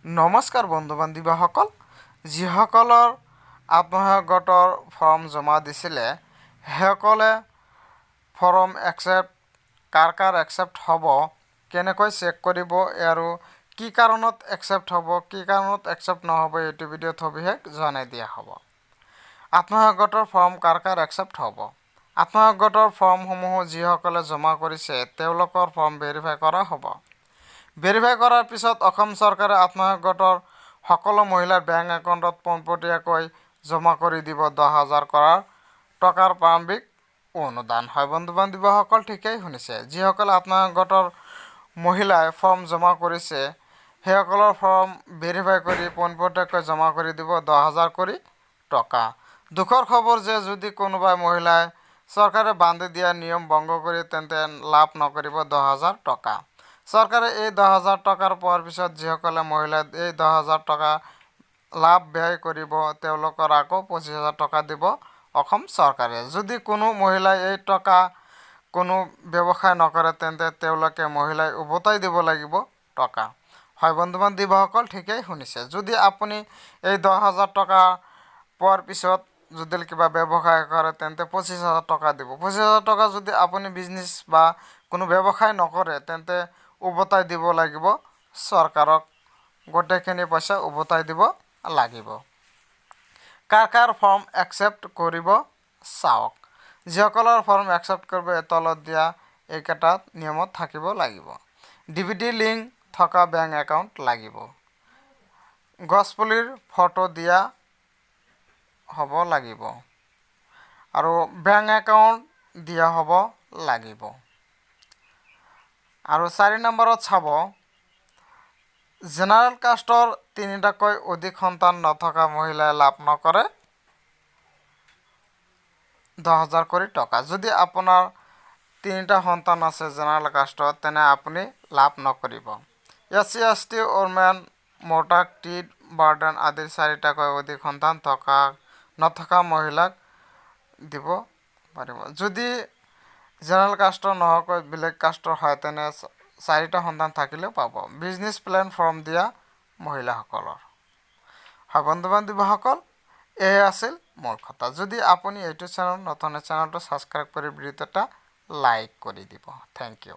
নমস্কাৰ বন্ধু বান্ধৱীসকল, যিসকলৰ আত্মসহায়ক গোটৰ ফৰ্ম জমা দিছিলে সেইসকলে ফৰ্ম কাৰ একচেপ্ট হ'ব, কেনেকৈ চেক কৰিব আৰু কি কাৰণত একচেপ্ট হ'ব, কি কাৰণত একচেপ্ট নহ'ব, এইটো ভিডিঅ'ত সবিশেষ জনাই দিয়া হ'ব। আত্মসহায়ক গোটৰ ফৰ্ম কাৰ একচেপ্ট হ'ব? আত্মসহায়ক গোটৰ ফৰ্মসমূহ যিসকলে জমা কৰিছে তেওঁলোকৰ ফৰ্ম ভেৰিফাই কৰা হ'ব। ভেৰিফাই কৰাৰ পিছত অসম চৰকাৰে আত্মসহায়ক গোটৰ সকলো মহিলাৰ বেংক একাউণ্টত পোনপটীয়াকৈ জমা কৰি দিব 10,000 টকাৰ প্ৰাৰম্ভিক অনুদান। হয় বন্ধু বান্ধৱীসকল, ঠিকেই শুনিছে। যিসকলে আত্মসহায়ক গোটৰ মহিলাই ফৰ্ম জমা কৰিছে সেইসকলৰ ফৰ্ম ভেৰিফাই কৰি পোনপটীয়াকৈ জমা কৰি দিব 10,000 টকা। দুখৰ খবৰ যে যদি কোনোবাই মহিলাই চৰকাৰে বান্ধি দিয়া নিয়ম ভংগ কৰি তেন্তে লাভ নকৰিব 10,000 টকা। চৰকাৰে এই 10,000 টকাৰ পোৱাৰ পিছত যিসকলে মহিলাই এই 10,000 টকা লাভ ব্যয় কৰিব তেওঁলোকৰ আকৌ 25,000 টকা দিব অসম চৰকাৰে। যদি কোনো মহিলাই এই টকা কোনো ব্যৱসায় নকৰে তেন্তে তেওঁলোকে মহিলাই উভতাই দিব লাগিব টকা। হয় বন্ধু বান্ধৱীসকল, ঠিকেই শুনিছে। যদি আপুনি এই 10,000 টকা পোৱাৰ পিছত যদি কিবা ব্যৱসায় কৰে তেন্তে 25,000 টকা দিব। 25,000 টকা যদি আপুনি বিজনেছ বা কোনো ব্যৱসায় নকৰে তেন্তে উভতাই দিব লাগিব চৰকাৰক, গোটেইখিনি পইচা উভতাই দিব লাগিব। কাৰ ফৰ্ম একচেপ্ট কৰিব চাওক। যিসকলৰ ফৰ্ম একচেপ্ট কৰিব তলত দিয়া এইকেইটা নিয়মত থাকিব লাগিব। DVD লিংক থকা বেংক একাউণ্ট লাগিব। গছপুলিৰ ফটো দিয়া হ'ব লাগিব আৰু বেংক একাউণ্ট দিয়া হ'ব লাগিব। আৰু 4 নম্বৰত চাব, জেনেৰেল কাষ্টৰ 3টাকৈ অধিক সন্তান নথকা মহিলাই লাভ নকৰে 10,000 টকা। যদি আপোনাৰ 3টা সন্তান আছে জেনেৰেল কাষ্টত তেনে আপুনি লাভ নকৰিব। SC ST women mortality burden আদিৰ 4টাকৈ অধিক সন্তান নথকা মহিলাক দিব পাৰিব। যদি জেনেৰেল কাষ্টৰ নোহোৱাকৈ বেলেগ কাষ্টৰ হয় তেনে 4টা সন্তান থাকিলেও পাব। বিজনেছ প্লেন ফৰ্ম দিয়া মহিলাসকলৰ। হয় বন্ধু বান্ধৱীসকল, এয়ে আছিল মূল কথা। যদি আপুনি এইটো চেনেল নতুন চেনেলটো ছাবস্ক্ৰাইব কৰি ভিডিঅ'টো লাইক কৰি দিব। Thank U.